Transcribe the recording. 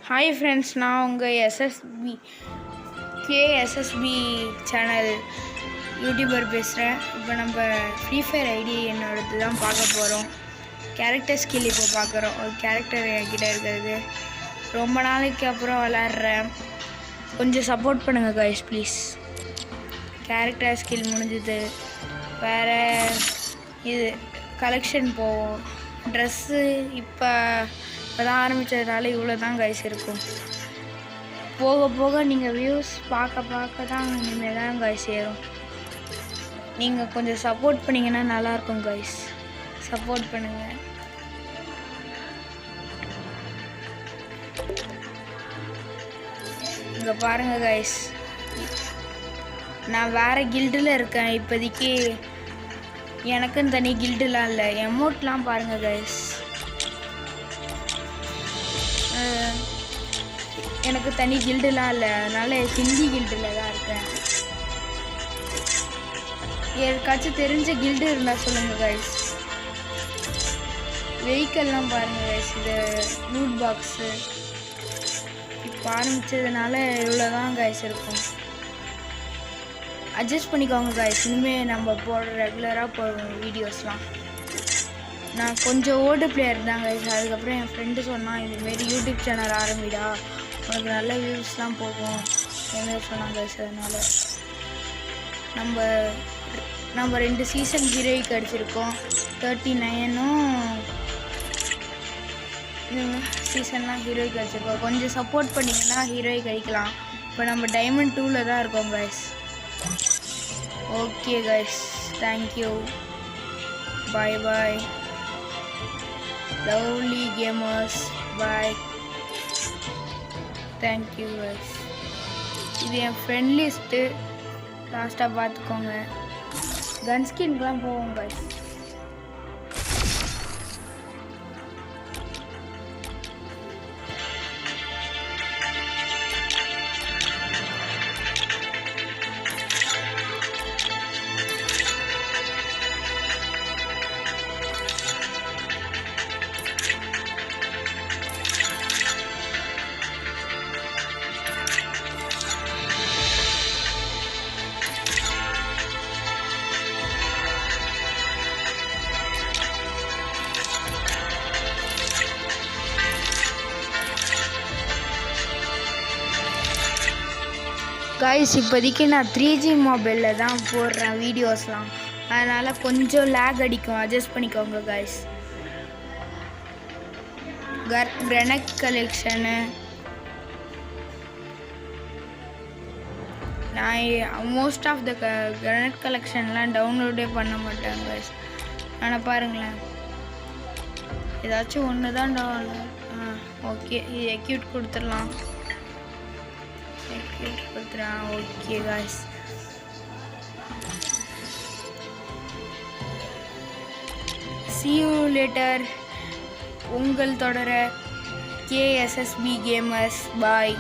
Hi friends, நான் உங்கள் கேஎஸ்எஸ்பி channel YouTuber பேசுகிறேன். இப்போ நம்ம ஃப்ரீ ஃபயர் ஐடி என்னோடது தான் பார்க்க போகிறோம். கேரக்டர் ஸ்கில் இப்போ பார்க்குறோம். ஒரு கேரக்டர் என்கிட்ட இருக்கிறது ரொம்ப நாளைக்கு அப்புறம் விளாட்றேன். கொஞ்சம் சப்போர்ட் பண்ணுங்கள் கைஸ் ப்ளீஸ். கேரக்டர் ஸ்கில் முடிஞ்சுது. வேறு இது கலெக்ஷன் போவோம். ட்ரெஸ்ஸு இப்போ தான் ஆரம்பித்ததுனால இவ்வளோ தான் கைஸ் இருக்கும். போக போக நீங்கள் வியூஸ் பார்க்க தான் இனிமேல் தான் கைஸ் ஏறும். நீங்கள் கொஞ்சம் சப்போர்ட் பண்ணிங்கன்னா நல்லாயிருக்கும் கைஸ். சப்போர்ட் பண்ணுங்கள். இங்கே பாருங்கள் கைஸ், நான் வேறு கில்டில் இருக்கேன் இப்போதைக்கு. எனக்குன்னு தனி கில்டுலாம் இல்லை. எமௌண்ட்லாம் பாருங்கள் கைஸ். எனக்கு தனி கில்டுலாம் இல்லை, அதனால் ஹிந்தி கில்டில் தான் இருக்கேன். யாருக்காச்சும் தெரிஞ்ச கில்டு இருந்தால் சொல்லுங்கள் கைஸ். வெஹிக்கல்லாம் பாருங்கள் கைஸ். இது லூட் பாக்ஸு இப்போ ஆரம்பித்ததுனால இவ்வளோ தான் கைஸ் இருக்கும். அட்ஜஸ்ட் பண்ணிக்கோங்க கைஸ். இனிமேல் நம்ம ரெகுலராக போடுவோம் வீடியோஸ்லாம். நான் கொஞ்சம் ஓல்டு பிளேயர் தான் கைஸ். அதுக்கப்புறம் என் ஃப்ரெண்டு சொன்னான், இதுமாரி யூடியூப் சேனல் ஆரம்பிடா, உனக்கு நல்ல வியூஸ்லாம் போகும் என்னமாரி சொன்னாங்க கைஸ். அதனால் நம்ம 2 சீசன் ஹீரோய்க்கு அடிச்சிருக்கோம். 39ம் சீசன்லாம் ஹீரோய்க்கு அடிச்சிருக்கோம். கொஞ்சம் சப்போர்ட் பண்ணிங்கன்னா ஹீரோய்க்கு அடிக்கலாம். இப்போ நம்ம டைமண்ட் 2ல் தான் இருக்கோம் கைஸ். ஓகே கைஸ், தேங்க்யூ, பாய் பாய், லவ்லி கேமர்ஸ், பாய், தேங்க்யூ கைஸ். இது என் ஃப்ரெண்ட் லிஸ்ட்டு, லாஸ்ட்டாக பார்த்துக்கோங்க. கன் ஸ்கின்க்கெலாம் போவோம் கைஸ். கைஸ், இப்போதைக்கு நான் 3G மொபைலில் தான் போடுறேன் வீடியோஸ்லாம். அதனால் கொஞ்சம் லேக் அடிக்கும், அட்ஜஸ்ட் பண்ணிக்கோங்க கைஸ். கிரனட் கலெக்ஷனு நான் மோஸ்ட் ஆஃப் த கிரனட் கலெக்ஷன்லாம் டவுன்லோடே பண்ண மாட்டேன் கைஸ். ஆனால் பாருங்களேன், ஏதாச்சும் ஒன்று தான் டவுன்லோட். ஓகே, இது எக்யூட் கொடுத்துடலாம். Okay guys, see you later. உங்கள் தொடர கேஎஸ்எஸ்பி கேமர்ஸ், பாய்.